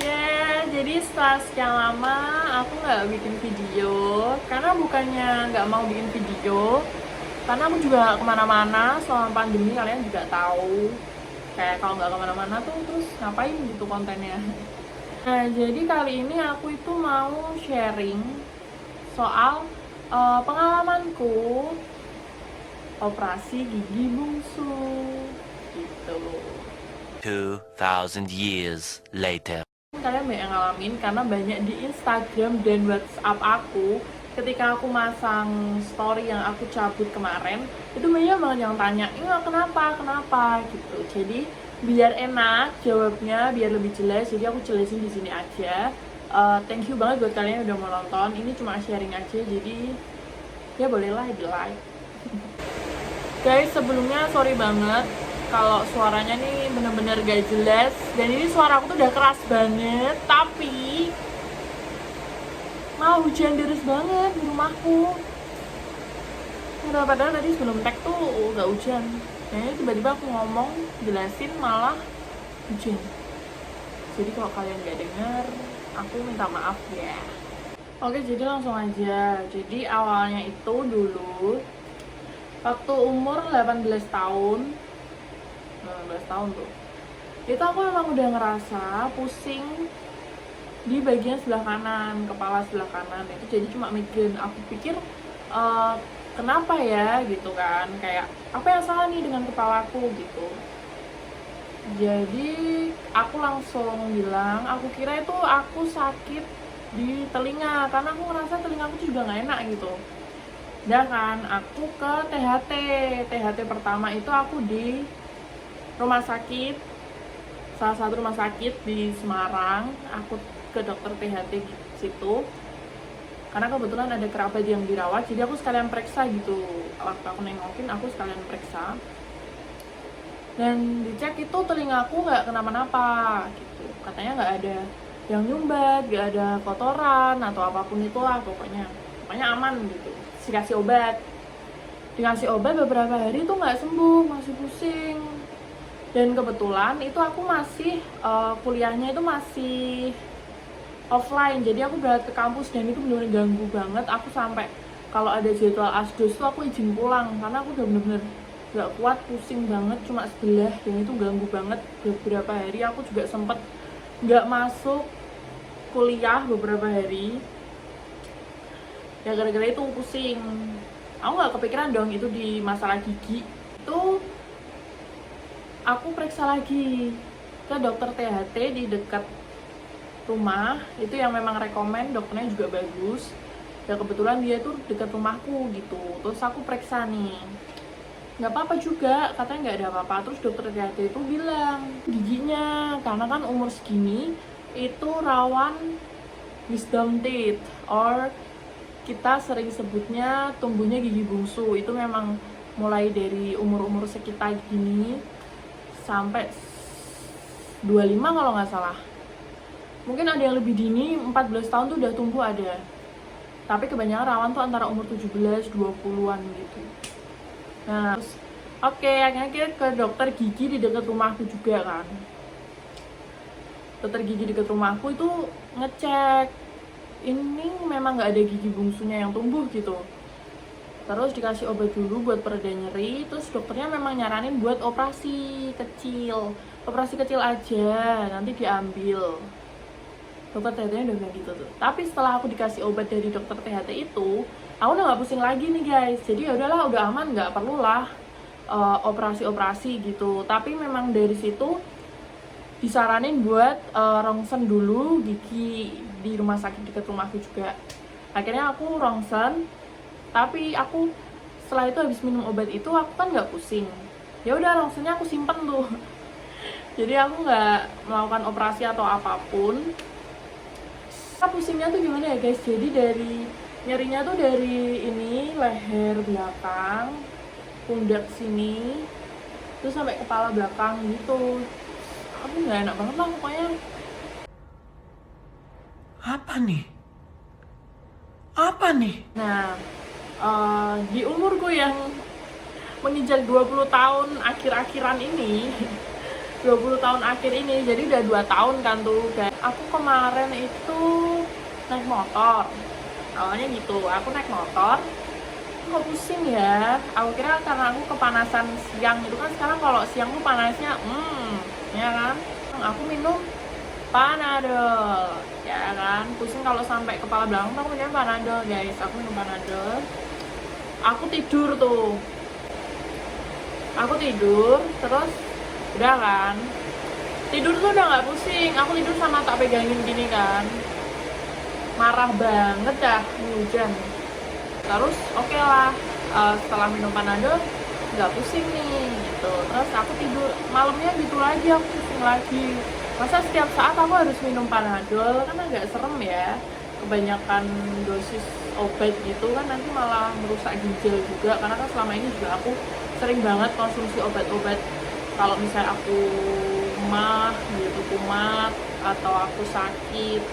Ya, jadi setelah sekian lama aku nggak bikin video, karena bukannya nggak mau bikin video, karena aku juga nggak kemana-mana selama pandemi. Kalian juga tahu, kayak kalau nggak kemana-mana tuh terus ngapain gitu kontennya. Nah, jadi kali ini aku itu mau sharing soal pengalamanku operasi gigi bungsu gitu. 2,000 years later. Kalian banyak ngalamin karena banyak di Instagram dan WhatsApp aku ketika aku masang story yang aku cabut kemarin, itu banyak banget yang tanya, ini kenapa gitu. Jadi biar enak jawabnya, biar lebih jelas, jadi aku jelasin di sini aja. Thank you banget buat kalian yang udah mau nonton. Ini cuma sharing aja, jadi ya bolehlah di like. Guys, sebelumnya sorry banget kalau suaranya nih bener-bener gak jelas. Dan ini suara aku tuh udah keras banget, tapi malah hujan deras banget di rumahku. Padahal tadi sebelum tag tuh gak hujan. Kayaknya tiba-tiba aku ngomong, jelasin malah hujan. Jadi kalau kalian gak denger, aku minta maaf ya. Oke, jadi langsung aja. Jadi awalnya itu dulu waktu umur 18 tahun tuh, itu aku memang udah ngerasa pusing di bagian sebelah kanan, kepala sebelah kanan. Itu jadi cuma migrain. Aku pikir kenapa ya gitu kan, kayak apa yang salah nih dengan kepalaku gitu. Jadi aku langsung bilang, aku kira itu aku sakit di telinga, karena aku ngerasa telingaku juga nggak enak gitu. Dan kan aku ke THT pertama itu aku di rumah sakit, salah satu rumah sakit di Semarang. Aku ke dokter THT di situ karena kebetulan ada kerabat yang dirawat, jadi aku sekalian periksa gitu. Waktu aku nengokin, aku sekalian periksa dan dicek itu telingaku nggak kenapa-napa gitu. Katanya nggak ada yang nyumbat, nggak ada kotoran atau apapun itulah, pokoknya aman gitu. Dikasih obat beberapa hari itu nggak sembuh, masih pusing. Dan kebetulan itu aku masih kuliahnya itu masih offline, jadi aku berangkat ke kampus dan itu benar-benar ganggu banget. Aku sampai kalau ada jadwal asdos tuh aku izin pulang karena aku udah bener-bener gak kuat, pusing banget cuma sebelah, dan itu ganggu banget. Beberapa hari aku juga sempet gak masuk kuliah beberapa hari ya gara-gara itu pusing. Aku gak kepikiran dong itu di masalah gigi. Itu aku periksa lagi ke dokter THT di dekat rumah, itu yang memang rekomen, dokternya juga bagus. Dan kebetulan dia tuh dekat rumahku gitu. Terus aku periksa nih, nggak apa-apa juga, katanya nggak ada apa-apa. Terus dokter THT itu bilang giginya, karena kan umur segini itu rawan wisdom teeth, or kita sering sebutnya tumbuhnya gigi bungsu. Itu memang mulai dari umur-umur sekitar gini sampai 25 kalau nggak salah. Mungkin ada yang lebih dini, 14 tahun tuh udah tumbuh ada. Tapi kebanyakan rawan tuh antara umur 17-20-an gitu. Nah, terus akhirnya kita ke dokter gigi di dekat rumahku juga kan. Dokter gigi dekat rumahku itu ngecek, ini memang nggak ada gigi bungsunya yang tumbuh gitu. Terus dikasih obat dulu buat pereda nyeri. Terus dokternya memang nyaranin buat operasi kecil aja, nanti diambil. Dokter THT udah bilang gitu tuh. Tapi setelah aku dikasih obat dari dokter THT itu, aku udah nggak pusing lagi nih guys. Jadi ya udahlah, udah aman, nggak perlulah operasi gitu. Tapi memang dari situ disaranin buat rongsen dulu gigi di rumah sakit dekat rumahku juga. Akhirnya aku rongsen, tapi aku setelah itu habis minum obat itu aku kan nggak pusing. Ya udah, rongsennya aku simpen tuh. Jadi aku nggak melakukan operasi atau apapun. Pusingnya tuh gimana ya guys, jadi dari nyerinya tuh dari ini leher belakang, pundak sini, terus sampai kepala belakang gitu. Aku nggak enak banget lah pokoknya. Apa nih? Nah, di umurku yang menginjak 20 tahun akhir-akhiran ini 20 tahun akhir ini, jadi udah 2 tahun kan tuh. Dan aku kemarin itu naik motor, awalnya gitu, aku naik motor kok pusing ya, aku kira karena aku kepanasan siang itu kan, sekarang kalau siang tuh panasnya ya kan, aku minum Panadol ya kan, pusing kalau sampai kepala belakang aku minum Panadol guys, aku minum Panadol, aku tidur tuh, aku tidur terus udah kan, tidur tuh udah nggak pusing, aku tidur sama tak pegangin gini kan, marah banget dah hujan. Terus oke lah, setelah minum Panadol nggak pusing nih gitu, terus aku tidur malamnya gitu lagi, aku pusing lagi. Masa setiap saat aku harus minum Panadol, kan agak serem ya, kebanyakan dosis obat gitu kan nanti malah merusak ginjal juga, karena kan selama ini juga aku sering banget konsumsi obat-obat kalau misalnya aku mah gitu, kumat atau aku sakit.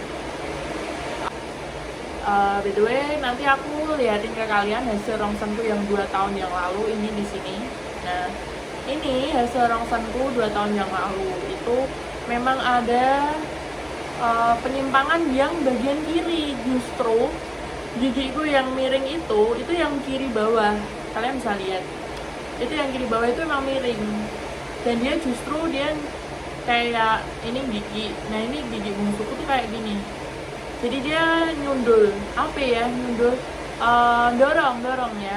By the way, nanti aku liatin ke kalian hasil rongsenku yang 2 tahun yang lalu ini di sini. Nah, ini hasil rongsenku 2 tahun yang lalu itu memang ada penyimpangan yang bagian kiri, justru gigiku yang miring itu yang kiri bawah. Kalian bisa lihat, itu yang kiri bawah itu emang miring, dan dia justru dia kayak ini gigi. Nah ini gigi bungsuku tuh kayak gini. Jadi dia nyundul, apa ya, nyundul, dorong ya,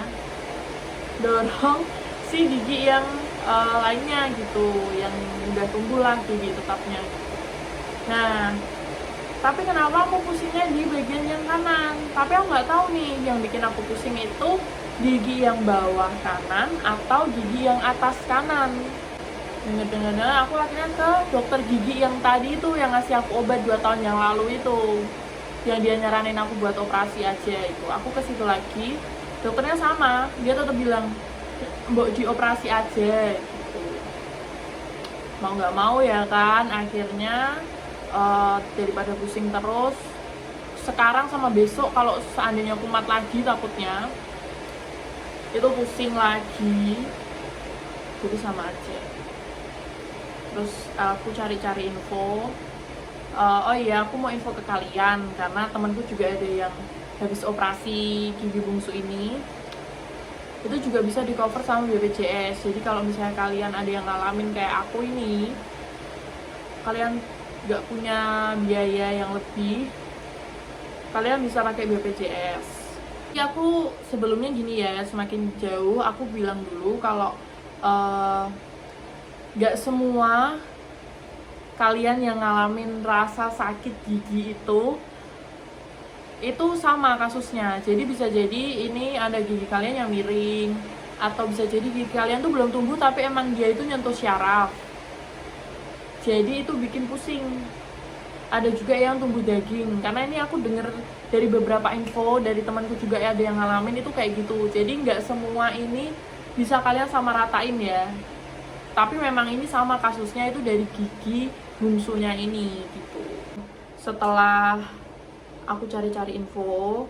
dorong si gigi yang lainnya gitu, yang udah tumbuh lah gigi tetapnya. Nah, tapi kenapa aku pusingnya di bagian yang kanan? Tapi aku nggak tahu nih, yang bikin aku pusing itu gigi yang bawah kanan atau gigi yang atas kanan. Dengar-dengar aku akhirnya ke dokter gigi yang tadi itu, yang ngasih aku obat 2 tahun yang lalu itu, yang dia nyaranin aku buat operasi aja itu. Aku ke situ lagi, dokternya sama, dia tetap bilang mbok dioperasi aja gitu. Mau nggak mau ya kan, akhirnya daripada pusing terus, sekarang sama besok kalau seandainya kumat lagi takutnya itu pusing lagi, jadi sama aja. Terus aku cari-cari info. Oh iya, aku mau info ke kalian karena temanku juga ada yang habis operasi gigi bungsu ini. Itu juga bisa di cover sama BPJS. Jadi kalau misalnya kalian ada yang ngalamin kayak aku ini, kalian nggak punya biaya yang lebih, kalian bisa pakai BPJS. Jadi aku sebelumnya gini ya, semakin jauh aku bilang dulu kalau nggak semua kalian yang ngalamin rasa sakit gigi itu sama kasusnya. Jadi bisa jadi ini ada gigi kalian yang miring, atau bisa jadi gigi kalian tuh belum tumbuh tapi emang dia itu nyentuh syaraf, jadi itu bikin pusing. Ada juga yang tumbuh daging, karena ini aku denger dari beberapa info dari temanku juga ada yang ngalamin itu kayak gitu. Jadi nggak semua ini bisa kalian sama ratain ya, tapi memang ini sama kasusnya itu dari gigi bungsunya ini gitu. Setelah aku cari-cari info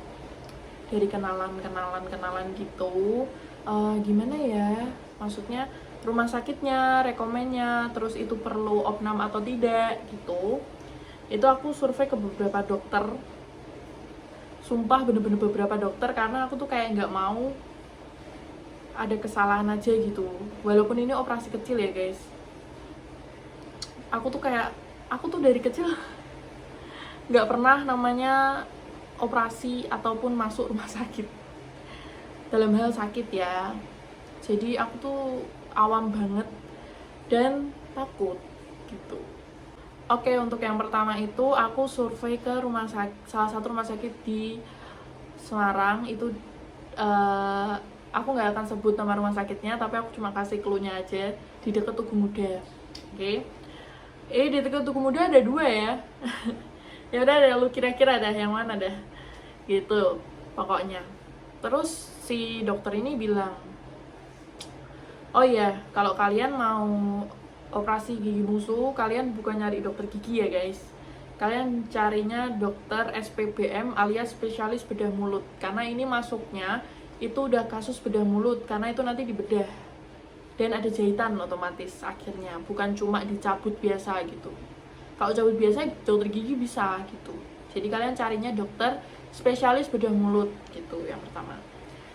dari kenalan gitu, gimana ya, maksudnya rumah sakitnya, rekomennya, terus itu perlu opnam atau tidak gitu. Itu aku survei ke beberapa dokter, sumpah bener-bener beberapa dokter, karena aku tuh kayak nggak mau ada kesalahan aja gitu. Walaupun ini operasi kecil ya guys, aku tuh dari kecil nggak pernah namanya operasi ataupun masuk rumah sakit dalam hal sakit ya. Jadi aku tuh awam banget dan takut gitu. Oke, untuk yang pertama itu aku survei ke salah satu rumah sakit di Semarang itu. Aku nggak akan sebut nama rumah sakitnya, tapi aku cuma kasih clue-nya aja, di dekat Tugu Muda. Oke. Di dekat Tugu Muda ada 2 ya. Ya udah deh, lu kira-kira dah yang mana dah. Gitu pokoknya. Terus si dokter ini bilang, "Oh iya, kalau kalian mau operasi gigi bungsu, kalian bukan nyari dokter gigi ya guys. Kalian carinya dokter SPBM alias spesialis bedah mulut, karena ini masuknya itu udah kasus bedah mulut, karena itu nanti dibedah dan ada jahitan otomatis akhirnya, bukan cuma dicabut biasa gitu. Kalau cabut biasa dokter gigi bisa gitu. Jadi kalian carinya dokter spesialis bedah mulut gitu yang pertama.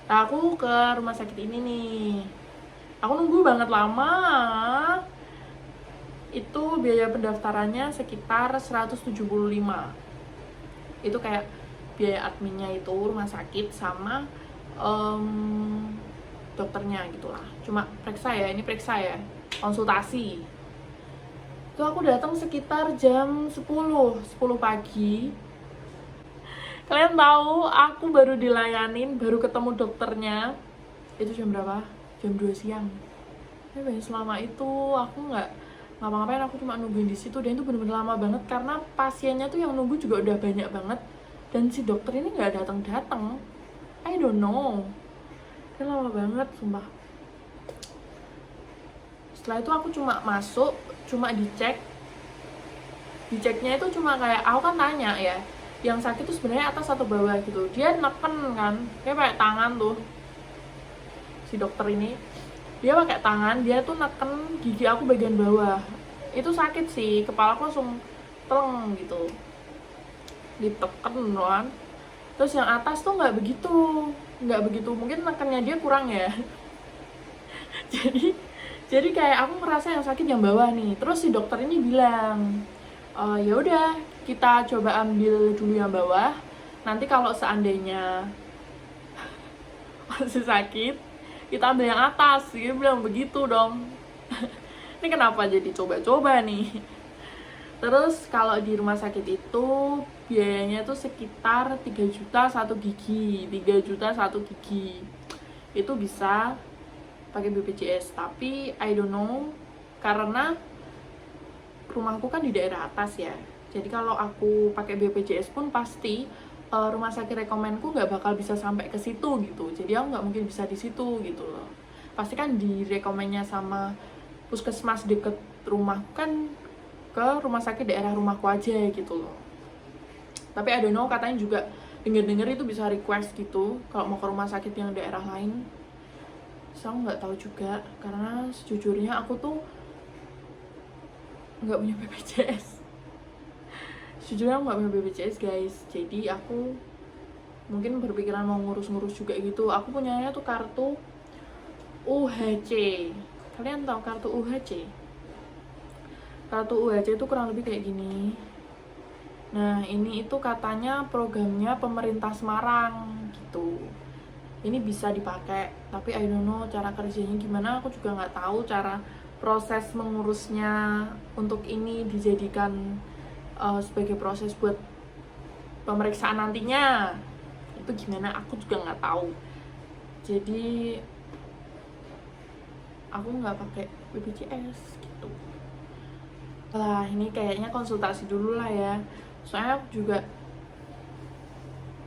Nah, aku ke rumah sakit ini nih. Aku nunggu banget lama. Itu biaya pendaftarannya sekitar 175. Itu kayak biaya adminnya itu rumah sakit sama dokternya gitulah. Cuma periksa ya, ini periksa ya, konsultasi. Itu aku datang sekitar jam 10 pagi. Kalian tahu aku baru dilayanin, baru ketemu dokternya itu jam berapa? Jam 2 siang. Selama itu aku nggak ngapa-ngapain, aku cuma nungguin di situ, dan itu bener-bener lama banget karena pasiennya tuh yang nunggu juga udah banyak banget, dan si dokter ini nggak datang-datang. I don't know, itu lama banget sumpah. Setelah itu aku cuma masuk, cuma diceknya itu cuma kayak, aku kan tanya ya, yang sakit tuh sebenarnya atas atau bawah gitu. Dia neken kan, kayak pakai tangan tuh si dokter ini, dia pakai tangan, dia tuh neken gigi aku bagian bawah. Itu sakit sih, kepala aku langsung teleng gitu, diteken kan. Terus yang atas tuh nggak begitu, mungkin nekennya dia kurang ya. jadi kayak aku ngerasa yang sakit yang bawah nih. Terus si dokter ini bilang, ya udah kita coba ambil dulu yang bawah, nanti kalau seandainya masih sakit kita ambil yang atas. Dia bilang begitu dong. Ini kenapa jadi coba-coba nih. Terus kalau di rumah sakit itu biayanya tuh sekitar 3 juta satu gigi. Itu bisa pakai BPJS, tapi I don't know karena rumahku kan di daerah atas ya. Jadi kalau aku pakai BPJS pun pasti rumah sakit rekomenku nggak bakal bisa sampai ke situ gitu. Jadi aku nggak mungkin bisa di situ gitu loh. Pasti kan di rekomennya sama puskesmas deket rumah kan ke rumah sakit daerah rumahku aja gitu loh. Tapi I don't know, katanya juga denger itu bisa request gitu kalau mau ke rumah sakit yang daerah lain. So aku nggak tahu juga karena sejujurnya aku tuh nggak punya BPJS. Sejujurnya aku nggak punya BPJS guys, jadi aku mungkin berpikiran mau ngurus-ngurus juga gitu. Aku punyanya tuh kartu UHC. Kalian tahu kartu UHC? Kartu UHC itu kurang lebih kayak gini. Nah ini itu katanya programnya pemerintah Semarang gitu. Ini bisa dipakai, tapi I don't know cara kerjanya gimana. Aku juga nggak tahu cara proses mengurusnya untuk ini dijadikan sebagai proses buat pemeriksaan nantinya itu gimana, aku juga nggak tahu. Jadi aku nggak pakai BPJS gitu lah. Ini kayaknya konsultasi dulu lah ya, soalnya aku juga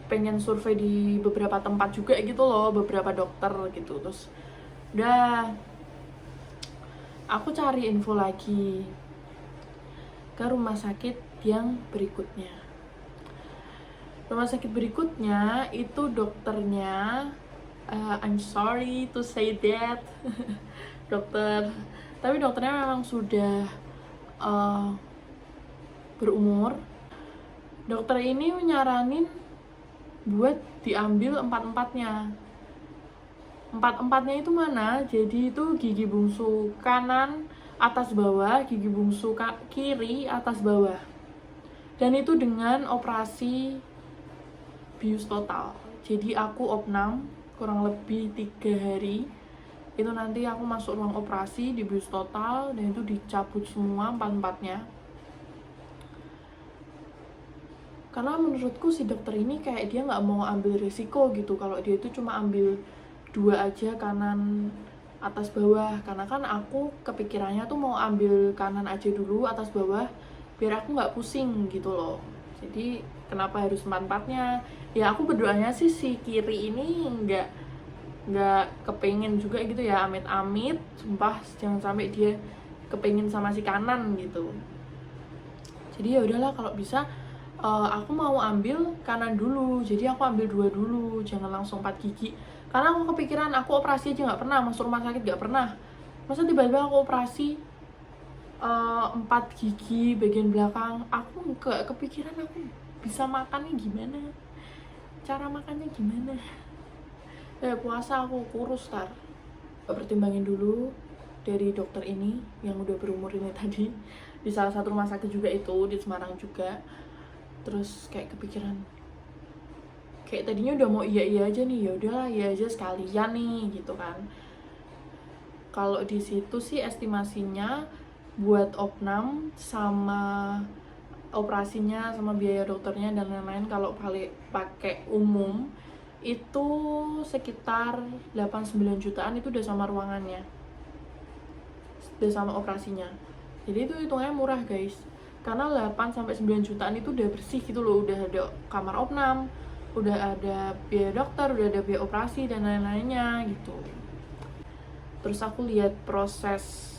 pengen survei di beberapa tempat juga gitu loh, beberapa dokter gitu. Terus udah aku cari info lagi ke rumah sakit yang berikutnya. Rumah sakit berikutnya itu dokternya I'm sorry to say that tapi dokternya memang sudah berumur. Dokter ini menyaranin buat diambil empat-empatnya itu mana? Jadi itu gigi bungsu kanan atas bawah, gigi bungsu kiri atas bawah. Dan itu dengan operasi bius total. Jadi aku opnam kurang lebih 3 hari. Itu nanti aku masuk ruang operasi di bius total, dan itu dicabut semua empat-empatnya. Karena menurutku si dokter ini kayak dia nggak mau ambil risiko gitu. Kalau dia itu cuma ambil 2 aja, kanan atas bawah. Karena kan aku kepikirannya tuh mau ambil kanan aja dulu atas bawah, biar aku nggak pusing gitu loh. Jadi kenapa harus empat-empatnya? Ya aku berdoanya sih si kiri ini nggak kepengen juga gitu ya, amit-amit. Sumpah jangan sampai dia kepengen sama si kanan gitu. Jadi ya udahlah, kalau bisa aku mau ambil kanan dulu. Jadi aku ambil 2 dulu, jangan langsung 4 gigi. Karena aku kepikiran, aku operasi aja nggak pernah, masuk rumah sakit nggak pernah. Masa tiba-tiba aku operasi 4 gigi bagian belakang. Aku nggak kepikiran aku bisa makannya gimana, cara makannya gimana. Puasa aku kurus tar. Pertimbangin dulu dari dokter ini yang udah berumur ini tadi, di salah satu rumah sakit juga itu, di Semarang juga. Terus kayak kepikiran, kayak tadinya udah mau iya aja nih, ya udahlah iya aja sekalian nih gitu kan. Kalau di situ sih estimasinya buat opnam sama operasinya sama biaya dokternya dan lain-lain, kalau pakai umum itu sekitar 8-9 jutaan, itu udah sama ruangannya, udah sama operasinya. Jadi itu hitungannya murah guys, karena 8-9 jutaan itu udah bersih gitu loh, udah ada kamar opnam, udah ada biaya dokter, udah ada biaya operasi dan lain-lainnya gitu. Terus aku lihat proses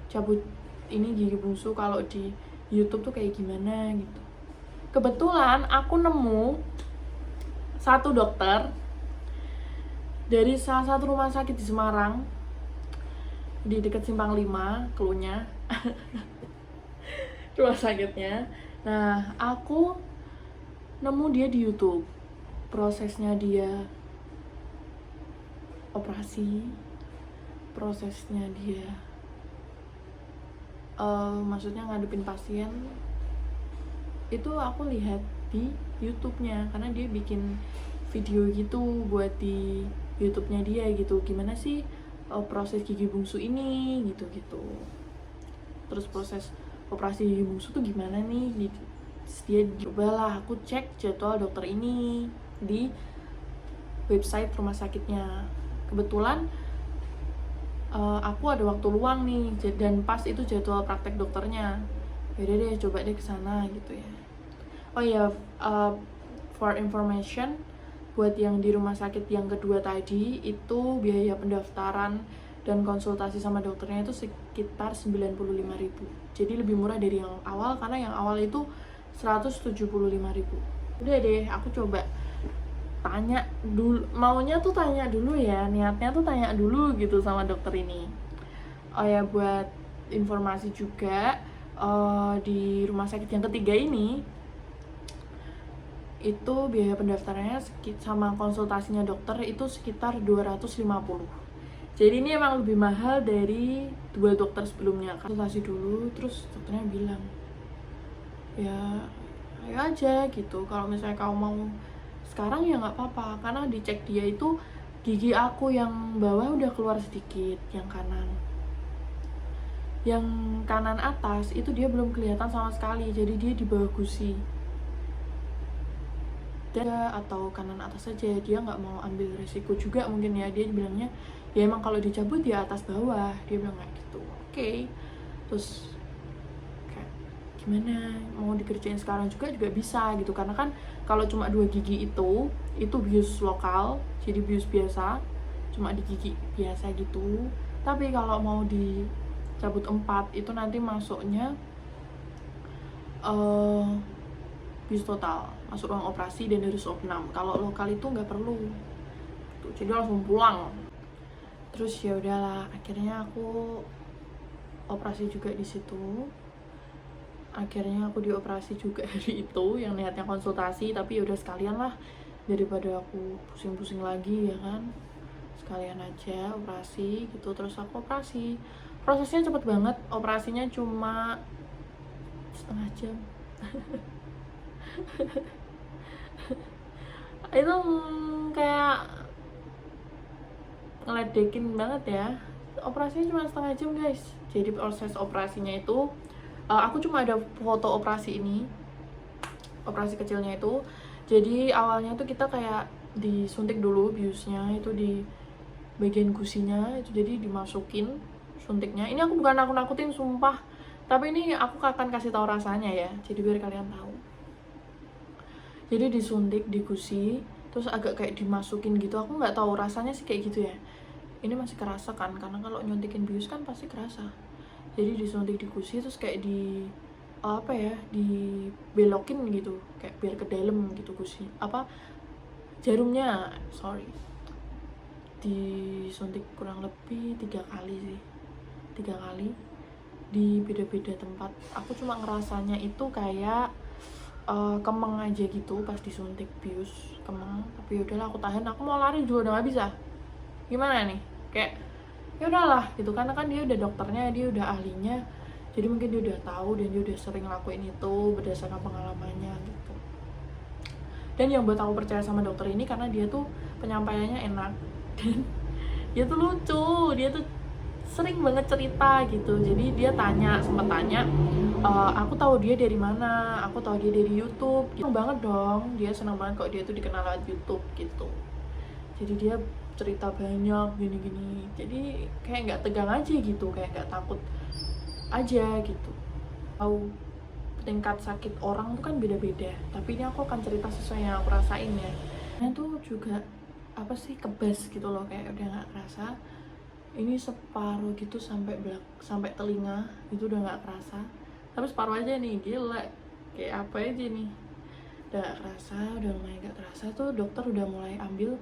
cabut ini gigi bungsu kalau di YouTube tuh kayak gimana gitu. Kebetulan aku nemu satu dokter dari salah satu rumah sakit di Semarang, di dekat Simpang 5 Klunya rumah sakitnya. Nah, aku nemu dia di YouTube, prosesnya dia operasi, prosesnya dia maksudnya ngadepin pasien, itu aku lihat di YouTube-nya, karena dia bikin video gitu buat di YouTube-nya dia gitu, gimana sih proses gigi bungsu ini gitu. Terus proses operasi gigi bungsu tuh gimana nih gitu. Terus dia cobalah aku cek jadwal dokter ini di website rumah sakitnya. Kebetulan aku ada waktu luang nih dan pas itu jadwal praktek dokternya. Yaudah deh, coba deh kesana gitu ya. Oh ya, for information, buat yang di rumah sakit yang kedua tadi, itu biaya pendaftaran dan konsultasi sama dokternya itu sekitar 95.000. Jadi lebih murah dari yang awal, karena yang awal itu 175.000. Udah deh, aku coba tanya dulu, maunya tuh tanya dulu ya, niatnya tuh tanya dulu gitu sama dokter ini. Oh ya, buat informasi juga, di rumah sakit yang ketiga ini itu biaya pendaftarannya sama konsultasinya dokter itu sekitar 250. Jadi ini emang lebih mahal dari 2 dokter sebelumnya. Konsultasi dulu, terus dokternya bilang, ya ayo aja gitu, kalau misalnya kamu mau sekarang ya nggak apa-apa, karena dicek dia itu gigi aku yang bawah udah keluar sedikit, yang kanan atas itu dia belum kelihatan sama sekali, jadi dia di bawah gusi atau kanan atas saja. Dia nggak mau ambil resiko juga mungkin ya, dia bilangnya ya emang kalau dicabut ya atas bawah, dia bilang kayak gitu. Oke. Terus kayak gimana, mau dikerjain sekarang juga bisa gitu, karena kan kalau cuma 2 gigi itu bius lokal, jadi bius biasa, cuma di gigi biasa gitu. Tapi kalau mau dicabut 4 itu nanti masuknya bius total, masuk ruang operasi dan harus opnam. Kalau lokal itu nggak perlu tuh, jadi langsung pulang. Terus ya udahlah, akhirnya aku operasi juga di situ. Akhirnya aku dioperasi juga hari itu, yang niatnya konsultasi, tapi ya udah sekalian lah, daripada aku pusing-pusing lagi ya kan, sekalian aja operasi gitu. Terus aku operasi, prosesnya cepet banget, operasinya cuma setengah jam. Itu kayak ngeledekin banget ya, operasinya cuma setengah jam guys. Jadi proses operasinya itu aku cuma ada foto operasi ini, operasi kecilnya itu. Jadi awalnya tuh kita kayak disuntik dulu biusnya itu di bagian gusinya itu, jadi dimasukin suntiknya. Ini aku bukan nakut-nakutin sumpah, tapi ini aku akan kasih tahu rasanya ya, jadi biar kalian tahu. Jadi disuntik di gusi, terus agak kayak dimasukin gitu. Aku nggak tahu rasanya sih kayak gitu ya. Ini masih kerasa kan, karena kalau nyuntikin bius kan pasti kerasa. Jadi disuntik di gusi, terus kayak dibelokin gitu, kayak biar ke dalam gitu gusi, jarumnya, sorry. disuntik kurang lebih 3 kali sih, 3 kali di beda-beda tempat. Aku cuma ngerasanya itu kayak kemeng aja gitu pas disuntik bius, kemeng. Tapi yaudahlah aku tahan, aku mau lari juga udah nggak bisa. Gimana nih, kayak ya udahlah gitu, karena kan dia udah dokternya, dia udah ahlinya, jadi mungkin dia udah tahu dan dia udah sering lakuin itu berdasarkan pengalamannya gitu. Dan yang buat aku percaya sama dokter ini karena dia tuh penyampaiannya enak dan dia tuh lucu, dia tuh sering banget cerita gitu. Jadi dia sempat tanya, aku tahu dia dari mana, aku tahu dia dari YouTube gitu. Seneng banget dong, dia senang banget kok dia tuh dikenal lewat YouTube gitu. Jadi dia cerita banyak gini-gini, jadi kayak nggak tegang aja gitu, kayak nggak takut aja gitu. Tahu tingkat sakit orang tuh kan beda-beda, tapi ini aku akan cerita sesuai yang aku rasain ya. Nah tuh juga apa sih, kebas gitu loh, kayak udah nggak kerasa. Ini separuh gitu sampai telinga itu udah nggak kerasa, tapi separuh aja nih, gila kayak apa aja nih, udah nggak kerasa, udah lumayan nggak kerasa. Tuh dokter udah mulai ambil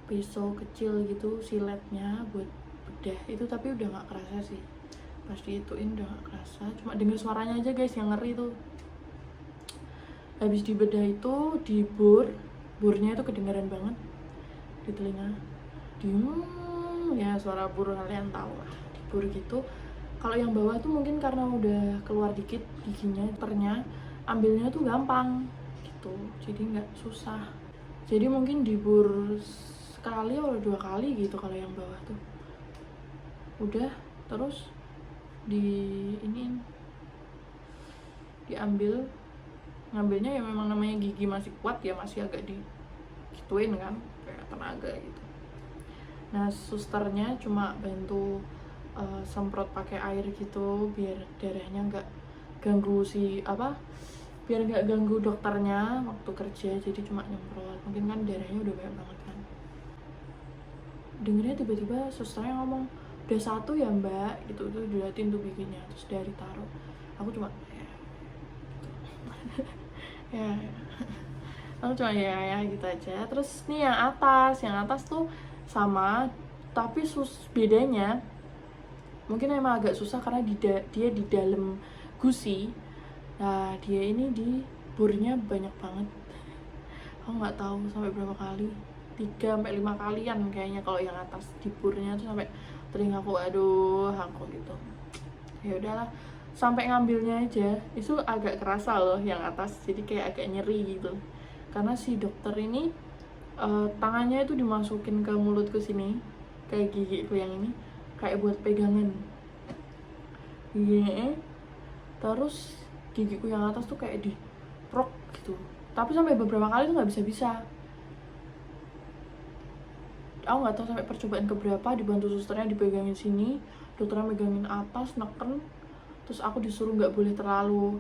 pisau kecil gitu, siletnya buat bedah itu, tapi udah nggak kerasa sih pas diituin, udah gak kerasa, cuma denger suaranya aja guys yang ngeri tuh. Habis dibedah itu burnya itu kedengaran banget di telinga, ya suara bur kalian tahu lah, dibur gitu. Kalau yang bawah tuh mungkin karena udah keluar dikit giginya, ambilnya tuh gampang gitu, jadi nggak susah. Jadi mungkin dibur sekali atau 2 kali gitu kalau yang bawah tuh. Udah, terus ngambilnya ya memang namanya gigi masih kuat ya, masih agak digituin kan, kayak tenaga gitu. Nah susternya cuma bantu semprot pakai air gitu biar darahnya nggak ganggu biar nggak ganggu dokternya waktu kerja, jadi cuma nyemprot. Mungkin kan darahnya udah banyak banget kan. Dengernya tiba-tiba susternya ngomong, udah 1 ya mbak gitu, tuh diliatin tuh giginya, terus dari taruh. Aku cuma ya aku cuma ya gitu aja. Terus nih yang atas tuh sama, tapi bedanya mungkin emang agak susah karena dia di dalam gusi. Nah dia ini di burnya banyak banget, aku nggak tahu sampai berapa kali, 3-5 kalian kayaknya kalau yang atas. Di burnya tuh sampai telingaku, aduh aku gitu. Ya udahlah, sampai ngambilnya aja itu agak kerasa loh yang atas, jadi kayak agak nyeri gitu karena si dokter ini tangannya itu dimasukin ke mulutku sini, kayak gigiku yang ini, kayak buat pegangan gini, terus gigiku yang atas tuh kayak diprok gitu, tapi sampai beberapa kali tuh nggak bisa. Aku nggak tahu sampai percobaan keberapa, dibantu susternya dipegangin sini, dokternya megangin atas, neken, terus aku disuruh nggak boleh terlalu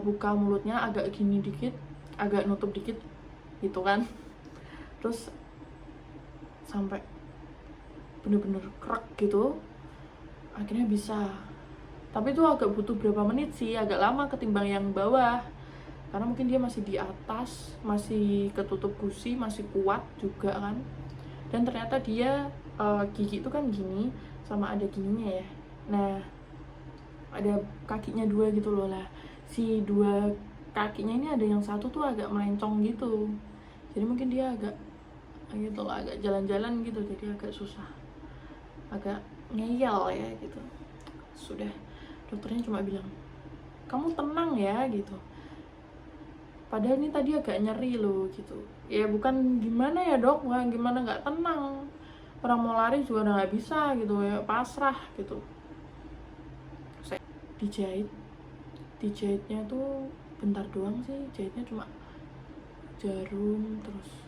buka mulutnya, agak gini dikit, agak nutup dikit gitu kan, terus sampai bener-bener krek gitu akhirnya bisa. Tapi itu agak butuh berapa menit sih, agak lama ketimbang yang bawah karena mungkin dia masih di atas, masih ketutup gusi, masih kuat juga kan. Dan ternyata dia gigi itu kan gini sama ada gininya ya, nah ada kakinya 2 gitu loh lah. Si 2 kakinya ini ada yang satu tuh agak melencong gitu, jadi mungkin dia agak gitu lah, agak jalan-jalan gitu, jadi agak susah, agak ngeyel ya gitu. Sudah, dokternya cuma bilang kamu tenang ya gitu, padahal ini tadi agak nyeri loh gitu. Ya bukan gimana ya dok, bukan gimana nggak tenang, orang mau lari juga udah nggak bisa gitu ya, pasrah gitu. Saya dijahitnya tuh bentar doang sih, jahitnya cuma jarum, terus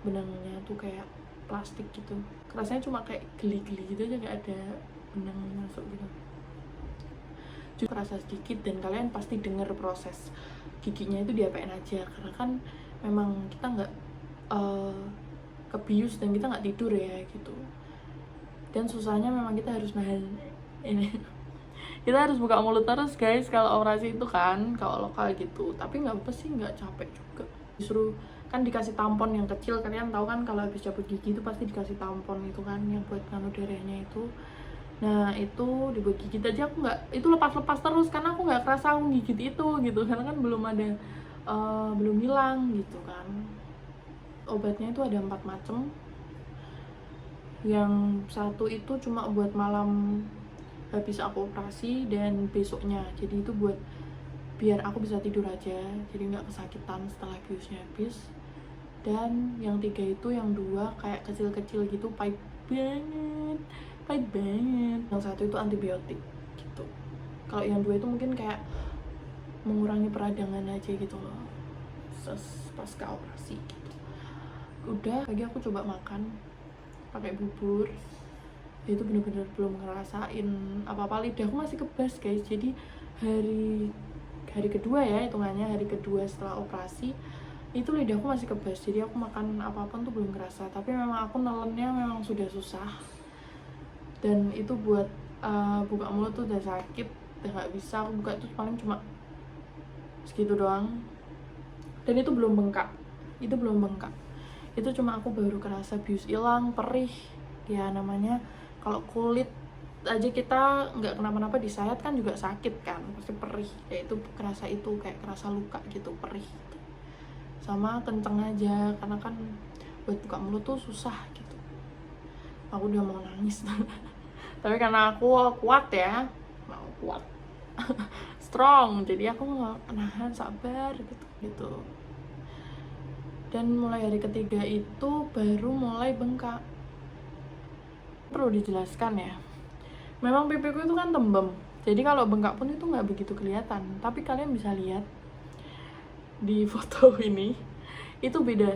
benangnya tuh kayak plastik gitu, kerasanya cuma kayak geli-geli gitu aja, kayak ada benang masuk gitu. Juga kerasa sedikit, dan kalian pasti denger proses giginya itu diapain aja, karena kan memang kita nggak kebius dan kita nggak tidur ya gitu. Dan susahnya memang kita harus nahan ini kita harus buka mulut terus guys kalau operasi itu kan, kalau lokal gitu. Tapi nggak apa sih, nggak capek juga, disuruh kan dikasih tampon yang kecil, kalian tahu kan kalau habis cabut gigi itu pasti dikasih tampon itu kan yang buat nganu darahnya itu. Nah itu dibuat gigit aja aku nggak, itu lepas-lepas terus karena aku nggak kerasa aku gigit itu gitu, karena kan belum ada belum hilang gitu kan. Obatnya itu ada 4 macam. Yang satu itu cuma buat malam habis aku operasi dan besoknya, jadi itu buat biar aku bisa tidur aja, jadi nggak kesakitan setelah biusnya habis. Dan yang 3 itu, yang 2 kayak kecil-kecil gitu, pahit banget. Yang satu itu antibiotik gitu. Kalau yang 2 itu mungkin kayak mengurangi peradangan aja gitu loh, pasca operasi gitu. Udah pagi aku coba makan pakai bubur, itu bener-bener belum ngerasain apa-apa, lidahku masih kebas guys. Jadi hari kedua ya, hitungannya hari kedua setelah operasi itu lidahku masih kebas, jadi aku makan apapun tuh belum ngerasa. Tapi memang aku nelennya memang sudah susah, dan itu buat buka mulut tuh udah sakit, udah nggak bisa. Aku buka tuh paling cuma segitu doang, dan itu belum bengkak, itu cuma aku baru kerasa bius hilang, perih ya namanya. Kalau kulit aja kita nggak kenapa-napa disayat kan juga sakit kan, pasti perih ya. Itu kerasa, itu kayak kerasa luka gitu, perih gitu. Sama kenceng aja karena kan buat buka mulut tuh susah gitu. Aku udah mau nangis tapi karena aku kuat ya, mau kuat strong, jadi aku nahan, sabar gitu. Dan mulai hari ketiga itu baru mulai bengkak. Perlu dijelaskan ya, memang pipiku itu kan tembem, jadi kalau bengkak pun itu nggak begitu kelihatan. Tapi kalian bisa lihat di foto ini, itu beda.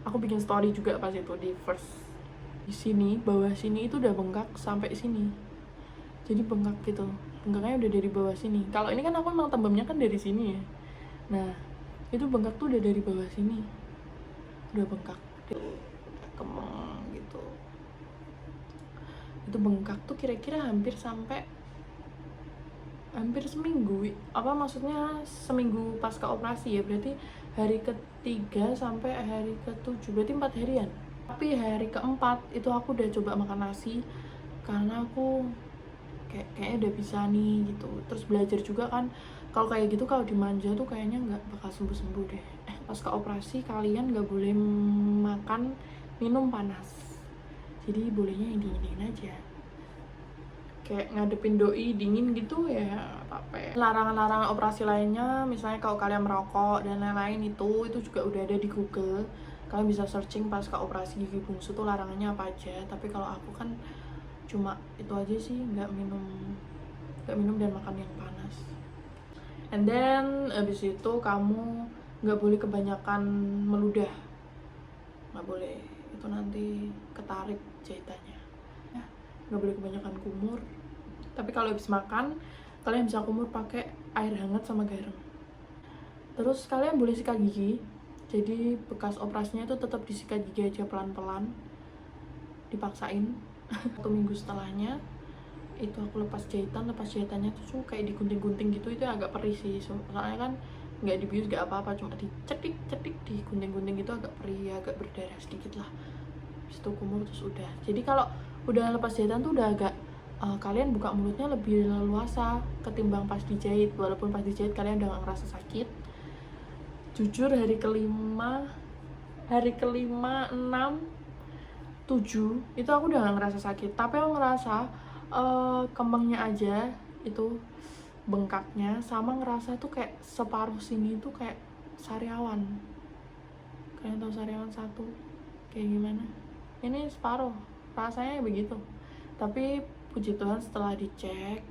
Aku bikin story juga pas itu di first. Di sini, bawah sini itu udah bengkak sampai sini. Jadi bengkak gitu, bengkaknya udah dari bawah sini. Kalau ini kan aku emang tembemnya kan dari sini ya. Nah, itu bengkak tuh udah dari bawah sini. Udah bengkak, kemeng gitu. Itu bengkak tuh kira-kira hampir seminggu, apa maksudnya seminggu pasca operasi ya, berarti hari ketiga sampai hari ke-7, berarti 4 harian. Tapi hari keempat itu aku udah coba makan nasi, karena aku kayaknya udah bisa nih gitu. Terus belajar juga kan, kalau kayak gitu kalau dimanja tuh kayaknya nggak bakal sembuh-sembuh deh. Pasca operasi kalian nggak boleh makan minum panas, jadi bolehnya yang dingin aja, kayak ngadepin doi dingin gitu ya apa ya. Larangan-larangan operasi lainnya, misalnya kalau kalian merokok dan lain-lain, itu juga udah ada di Google. Kalian bisa searching pasca operasi gigi bungsu tuh larangannya apa aja. Tapi kalau aku kan cuma itu aja sih, nggak minum dan makan yang panas. And then abis itu kamu nggak boleh kebanyakan meludah, nggak boleh, itu nanti ketarik jahitannya ya. Nggak boleh kebanyakan kumur. Tapi kalau habis makan kalian bisa kumur pakai air hangat sama garam. Terus kalian boleh sikat gigi, jadi bekas operasinya itu tetap disikat gigi aja pelan-pelan, dipaksain. 1 minggu setelahnya itu aku lepas jahitannya tuh kayak digunting-gunting gitu. Itu agak perih sih, soalnya kan nggak dibius nggak apa-apa, cuma dicetik digunting-gunting gitu, agak perih, agak berdarah sedikit lah. Habis itu kumur, terus udah. Jadi kalau udah lepas jahitan tuh udah agak kalian buka mulutnya lebih leluasa ketimbang pas dijahit. Walaupun pas dijahit kalian udah gak ngerasa sakit. Jujur hari kelima, 6, 7 itu aku udah gak ngerasa sakit, tapi aku ngerasa kembangnya aja itu bengkaknya, sama ngerasa tuh kayak separuh sini tuh kayak sariawan. Kalian tahu sariawan satu kayak gimana? Ini separuh, rasanya begitu. Tapi puji Tuhan setelah dicek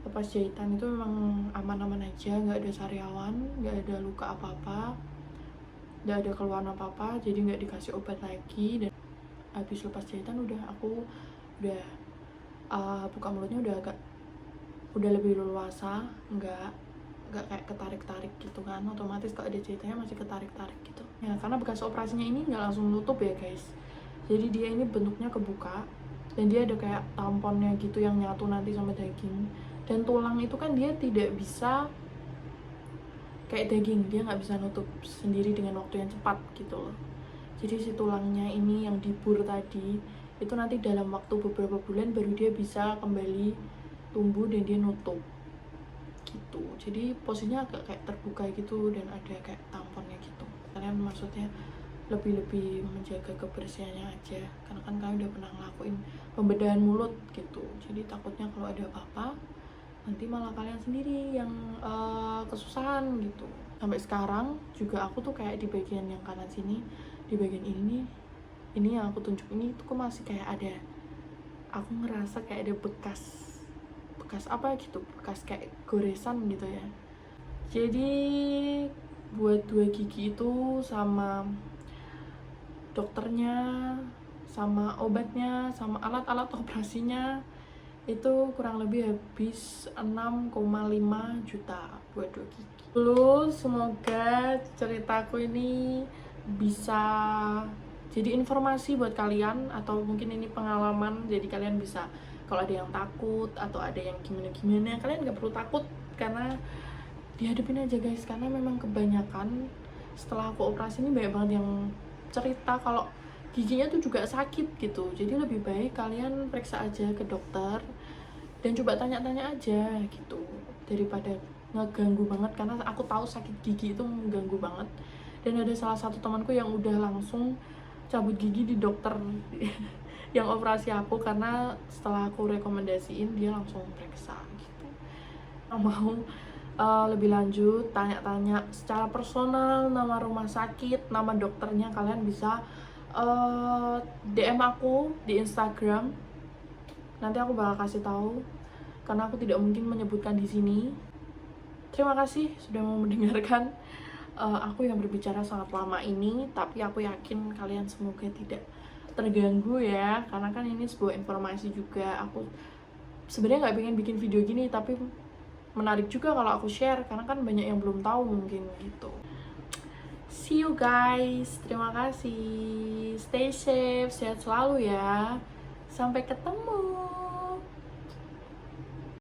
pas jahitan itu memang aman-aman aja, nggak ada sariawan, nggak ada luka apa-apa, nggak ada keluhan apa-apa, jadi nggak dikasih obat lagi. Dan habis lepas jahitan aku udah buka mulutnya udah lebih leluasa, nggak kayak ketarik-tarik gitu kan. Otomatis kalau ada jahitannya masih ketarik-tarik gitu ya, karena bekas operasinya ini nggak langsung nutup ya guys, jadi dia ini bentuknya kebuka, dan dia ada kayak tamponnya gitu yang nyatu nanti sama daging. Dan tulang itu kan dia tidak bisa kayak daging, dia nggak bisa nutup sendiri dengan waktu yang cepat gitu loh. Jadi si tulangnya ini yang dibur tadi itu nanti dalam waktu beberapa bulan baru dia bisa kembali tumbuh dan dia nutup gitu. Jadi posisinya agak kayak terbuka gitu dan ada kayak tamponnya gitu. Kalian maksudnya lebih menjaga kebersihannya aja, karena kan kalian udah pernah ngelakuin pembedahan mulut gitu. Jadi takutnya kalau ada apa-apa nanti malah kalian sendiri yang kesusahan gitu. Sampai sekarang juga aku tuh kayak di bagian yang kanan sini, di bagian ini yang aku tunjuk ini tuh kok masih kayak ada, aku ngerasa kayak ada bekas apa gitu, bekas kayak goresan gitu ya. Jadi buat 2 gigi itu sama dokternya, sama obatnya, sama alat-alat operasinya itu kurang lebih habis 6,5 juta buat 2 gigi. Dulu semoga ceritaku ini bisa jadi informasi buat kalian, atau mungkin ini pengalaman, jadi kalian bisa kalau ada yang takut atau ada yang gimana-gimana, kalian nggak perlu takut karena dihadapin aja guys. Karena memang kebanyakan setelah aku operasi ini banyak banget yang cerita kalau giginya tuh juga sakit gitu. Jadi lebih baik kalian periksa aja ke dokter dan coba tanya-tanya aja gitu, daripada ngeganggu banget. Karena aku tahu sakit gigi itu mengganggu banget, dan ada salah satu temanku yang udah langsung cabut gigi di dokter yang operasi aku, karena setelah aku rekomendasiin dia langsung periksa gitu. Mau lebih lanjut, tanya-tanya secara personal, nama rumah sakit, nama dokternya, kalian bisa DM aku di Instagram. Nanti aku bakal kasih tahu, karena aku tidak mungkin menyebutkan di sini. Terima kasih sudah mau mendengarkan aku yang berbicara sangat lama ini, tapi aku yakin kalian semoga tidak terganggu ya, karena kan ini sebuah informasi juga. Aku sebenarnya nggak pengen bikin video gini, tapi menarik juga kalau aku share, karena kan banyak yang belum tahu mungkin gitu. See you guys, terima kasih, stay safe, sehat selalu ya, sampai ketemu.